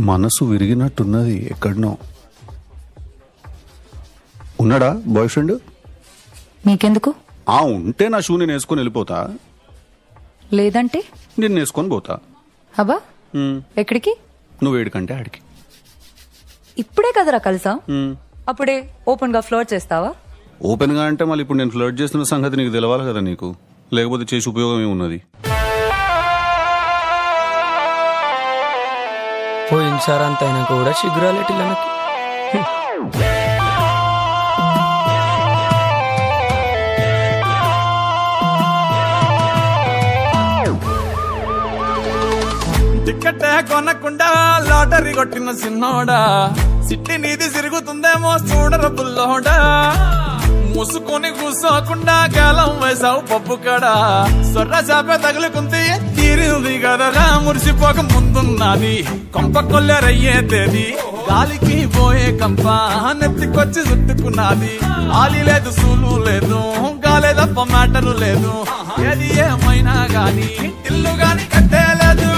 మనసు విరిగినట్టున్నది ఎక్కడనో. ఉన్నాడా బాయ్ ఫ్రెండ్? నీకెందుకు? ఉంటే నా షూ నేను వేసుకొని వెళ్ళిపోతా, లేదంటే నేను వేసుకొని పోతా. అబ్బా ఎక్కడికి? నువ్వు ఏడికంటే ఆడికి. ఇప్పుడే కదరా కలిసా, అప్పుడే ఓపెన్ గా ఫ్లోర్ చేస్తావా? ఓపెన్ గా అంటే మళ్ళీ ఇప్పుడు నేను ఫ్లర్ట్ చేస్తున్న సంగతి నీకు తెలవాలి కదా. నీకు లేకపోతే చేసి ఉపయోగం ఏమున్నది? పోయినసారి అంత అయినా కూడా చిగురాలేటిల్లనకి. టికెట్ కొనకుండా లాటరీ కొట్టిన సిన్నోడా, సిట్టి నీది తిరుగుతుందేమో చూడర బుల్లోడా. మూసుకొని కూసోకుండా గాలం వేసావు పప్పు కడా, సొర్ర చాప తగులుకుంది తీరింది కదరా. మురిసిపోక ముందున్నది కొంప కొల్లెరయ్యే తేది, గాలికి పోయే కంప నెత్తికొచ్చి చుట్టుకున్నది. ఆలి లేదు సూలు లేదు, గాలే తప్ప మ్యాటరు లేదు. ఏది ఏమైనా గాని ఇల్లు గాని కట్టేలేదు.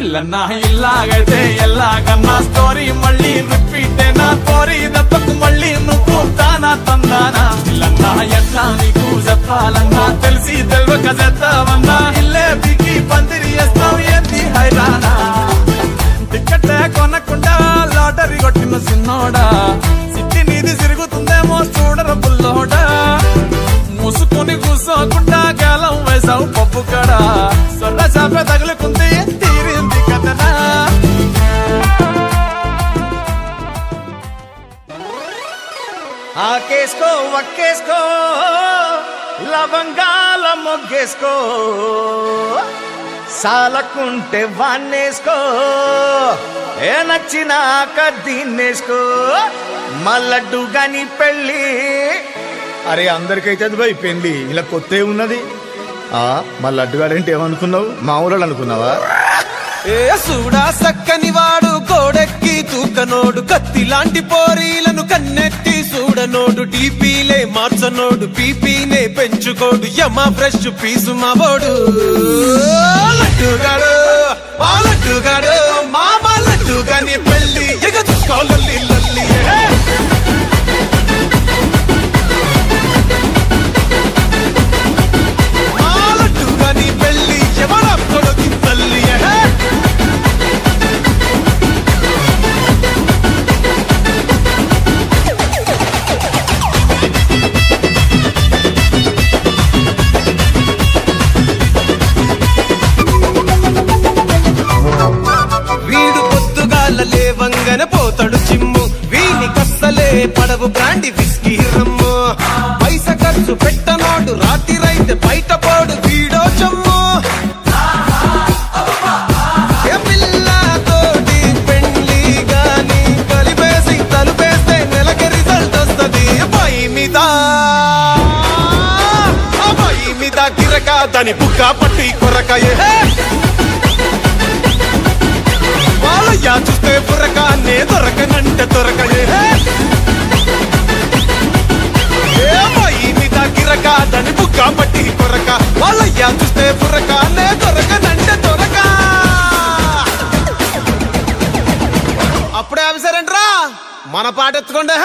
ఇల్లన్నా ఇల్లాగైతే ఎల్లాగన్నా స్టోరీ మళ్ళీ రిపీట్ నా కోరి దెబ్బకు మళ్ళీ నువ్వు తానా తందానా. ఇల్లన్నా ఎట్లా నీకు చెప్పాలన్నా తెలిసి తెలియక చేస్తావన్నా. ఇల్లే పీకి పందిరి వేస్తావు ఏంది హైరానా. టికెట్ కొనకుండా లాటరీ కొట్టిన సిన్నోడా, సిట్టి నీది తిరుగుతుందేమో చూడర బుల్లోడా. మూసుకొని కూసోకుండా గాలం వేసావు పప్పు కడా, సొర్ర చాప తగులుకుంది తీరింది కదనా. ఆకేసుకో వక్కేసుకో లవంగాల మొగ్గేసుకో, సాలకుంటే వాన్నేసుకో ఏ నచ్చినాక దీన్నేసుకో. మల్లడ్డు గాని పెళ్ళి. అరే అందరికైతే అది అయిపోయింది, ఇలా కొత్త ఉన్నది. మా లడ్డుగాడంటే ఏమనుకున్నావు? మా ఊళ్ళో అనుకున్నావా? ఏ సూడా సక్కని వాడు కోడెక్కి తూకనోడు, కత్తి లాంటి పోరీలను కన్నెత్తి చూడనోడు. డీపీలే మార్చనోడు, పీపీనే పెంచుకోడు, యమ ఫ్రెష్ పీసు మావోడు. లడ్డుగాడు మా లడ్డుగాడు, మామ లడ్డుగాని పెళ్ళి ఎగచుకోలల్లి లల్లి. లేవంగన పోతాడు చిమ్ము, వీని కస్తలే పడవు బ్రాండి విస్కీ రమ్ము. పైస ఖర్చు పెట్టనోడు రాత్రిరైతే బయట పోడు వీడో చమ్ము. పిల్లతోటి పెండ్లి గాని కలిపేసి తలుపేస్తే నెలకి రిజల్ట్ వస్తది. పై మీద గిరక దాని బుక్క పట్టి కొరకాయే. వాళ్ళయ్యా చూస్తే బుర్రకానే దొరకనంటే దొరకనే. మీద గిరక దాని బుక్క పట్టి కొరక, వాళ్ళయ్యా చూస్తే బుర్రకానే దొరకనంటే దొరక. అప్పుడే ఆఫీసర్ అంటరా మన పాట ఎత్తుకోండి.